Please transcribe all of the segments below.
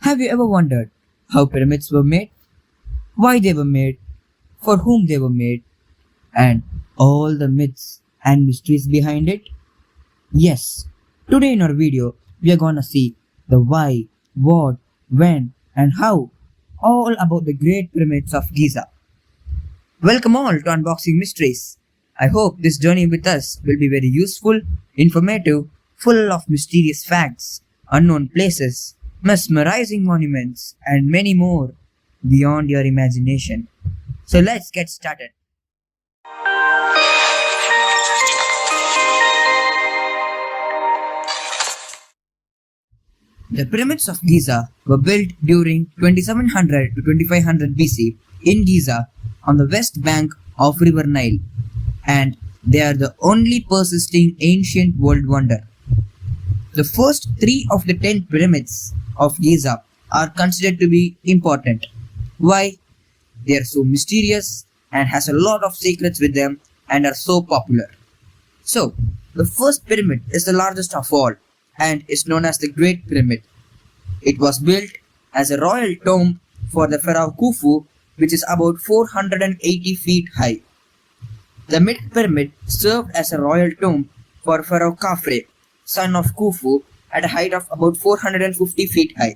Have you ever wondered how pyramids were made, why they were made, for whom they were made, and all the myths and mysteries behind it? Yes, today in our video, we are gonna see the why, what, when, and how, all about the Great Pyramids of Giza. Welcome all to Unboxing Mysteries. I hope this journey with us will be very useful, informative, full of mysterious facts, unknown places, mesmerizing monuments, and many more beyond your imagination. So let's get started. The pyramids of Giza were built during 2700 to 2500 BC in Giza on the west bank of River Nile, and they are the only persisting ancient world wonder. The first 3 of the 10 pyramids of Giza are considered to be important. Why? They are so mysterious and has a lot of secrets with them and are so popular. So, the first pyramid is the largest of all and is known as the Great Pyramid. It was built as a royal tomb for the pharaoh Khufu, which is about 480 feet high. The middle pyramid served as a royal tomb for Pharaoh Khafre, son of Khufu, at a height of about 450 feet high.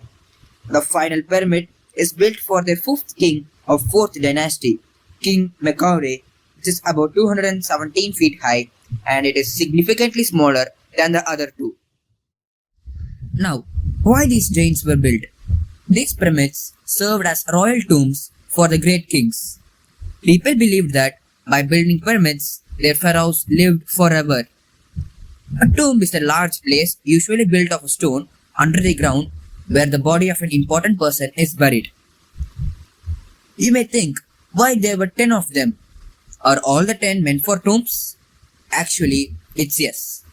The final pyramid is built for the 5th king of 4th dynasty, King Menkaure, which is about 217 feet high, and it is significantly smaller than the other two. Now, why these giants were built? These pyramids served as royal tombs for the great kings. People believed that by building pyramids, their pharaohs lived forever. A tomb is a large place usually built of a stone under the ground where the body of an important person is buried. You may think, why there were 10 of them? Are all the 10 meant for tombs? Actually, it's yes.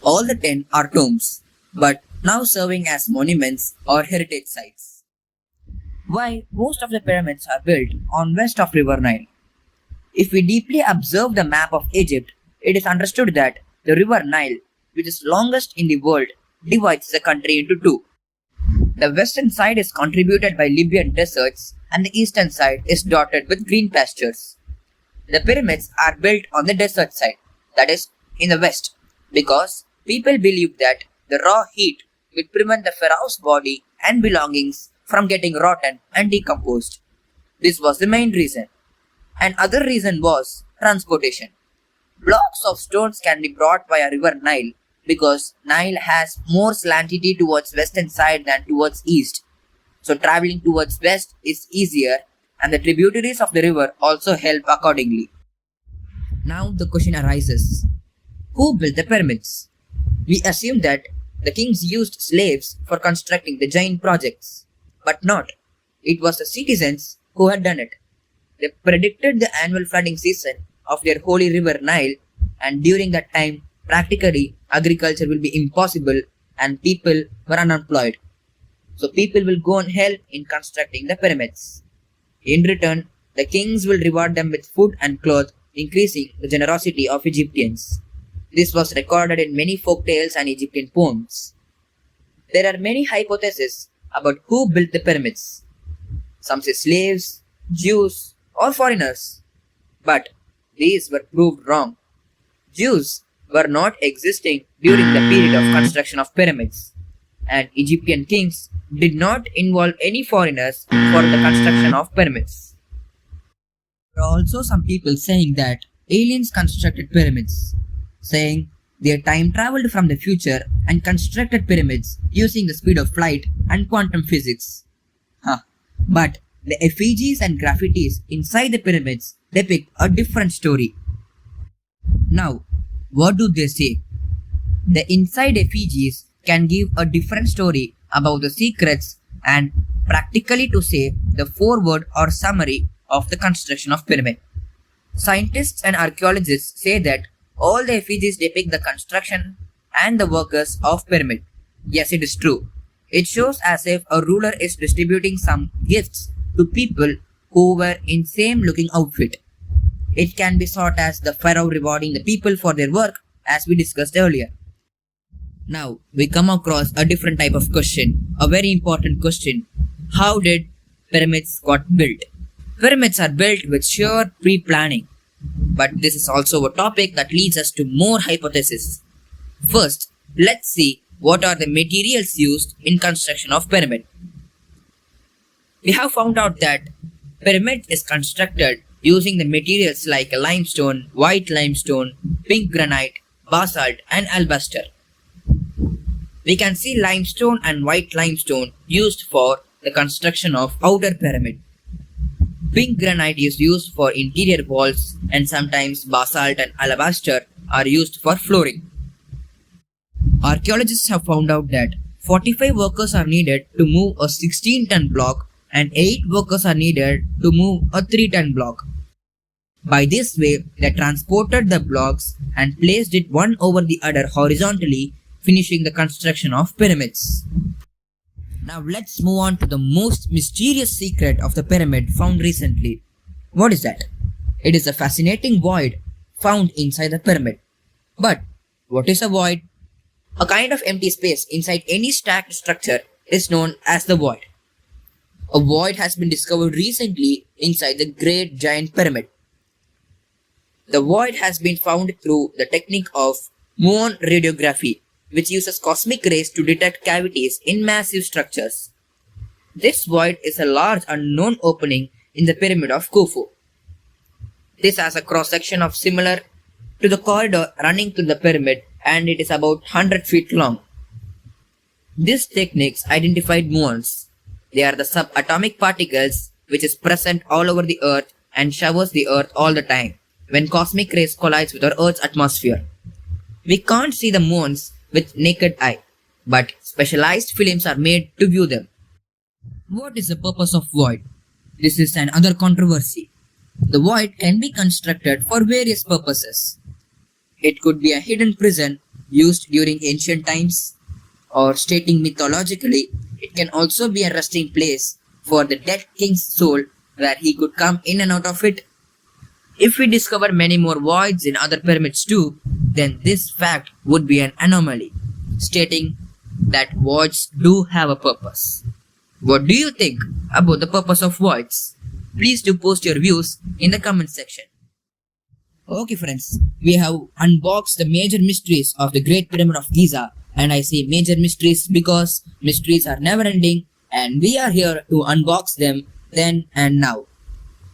All the 10 are tombs, but now serving as monuments or heritage sites. Why most of the pyramids are built on west of River Nile? If we deeply observe the map of Egypt, it is understood that the River Nile, which is longest in the world, divides the country into two. The western side is contributed by Libyan deserts and the eastern side is dotted with green pastures. The pyramids are built on the desert side, that is, in the west, because people believed that the raw heat would prevent the pharaoh's body and belongings from getting rotten and decomposed. This was the main reason. Another reason was transportation. Blocks of stones can be brought via River Nile because Nile has more salinity towards western side than towards east. So traveling towards west is easier and the tributaries of the river also help accordingly. Now the question arises, who built the pyramids? We assume that the kings used slaves for constructing the giant projects, but not. It was the citizens who had done it. They predicted the annual flooding season of their holy river Nile, and during that time, practically agriculture will be impossible and people were unemployed. So people will go and help in constructing the pyramids. In return, the kings will reward them with food and cloth, increasing the generosity of Egyptians. This was recorded in many folk tales and Egyptian poems. There are many hypotheses about who built the pyramids. Some say slaves, Jews, or foreigners. But these were proved wrong. Jews were not existing during the period of construction of pyramids, and Egyptian kings did not involve any foreigners for the construction of pyramids. There are also some people saying that aliens constructed pyramids, saying they time traveled from the future and constructed pyramids using the speed of light and quantum physics. But the effigies and graffitis inside the pyramids depict a different story. Now, what do they say? The inside effigies can give a different story about the secrets and practically to say the foreword or summary of the construction of pyramid. Scientists and archaeologists say that all the effigies depict the construction and the workers of pyramid. Yes, it is true. It shows as if a ruler is distributing some gifts to people who were in same looking outfit. It can be sought as the pharaoh rewarding the people for their work, as we discussed earlier. Now, we come across a different type of question, a very important question. How did pyramids got built? Pyramids are built with sheer pre-planning, but this is also a topic that leads us to more hypotheses. First, let's see what are the materials used in construction of pyramid. We have found out that pyramid is constructed using the materials like limestone, white limestone, pink granite, basalt and alabaster. We can see limestone and white limestone used for the construction of outer pyramid. Pink granite is used for interior walls and sometimes basalt and alabaster are used for flooring. Archaeologists have found out that 45 workers are needed to move a 16-ton block and 8 workers are needed to move a 3-ton block. By this way, they transported the blocks and placed it one over the other horizontally, finishing the construction of pyramids. Now let's move on to the most mysterious secret of the pyramid found recently. What is that? It is a fascinating void found inside the pyramid. But what is a void? A kind of empty space inside any stacked structure is known as the void. A void has been discovered recently inside the Great Giant Pyramid. The void has been found through the technique of muon radiography, which uses cosmic rays to detect cavities in massive structures. This void is a large unknown opening in the Pyramid of Khufu. This has a cross-section of similar to the corridor running through the pyramid and it is about 100 feet long. These techniques identified muons. They are the subatomic particles which is present all over the earth and showers the earth all the time when cosmic rays collides with our earth's atmosphere. We can't see the muons with naked eye, but specialized films are made to view them. What is the purpose of void? This is another controversy. The void can be constructed for various purposes. It could be a hidden prison used during ancient times, or stating mythologically, it can also be a resting place for the dead king's soul where he could come in and out of it. If we discover many more voids in other pyramids too, then this fact would be an anomaly, stating that voids do have a purpose. What do you think about the purpose of voids? Please do post your views in the comment section. Okay friends, we have unboxed the major mysteries of the Great Pyramid of Giza, and I say major mysteries because mysteries are never ending and we are here to unbox them then and now.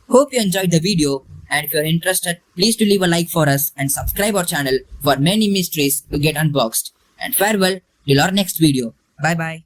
Hope you enjoyed the video, and if you are interested, please do leave a like for us and subscribe our channel for many mysteries to get unboxed. And farewell till our next video. Bye bye.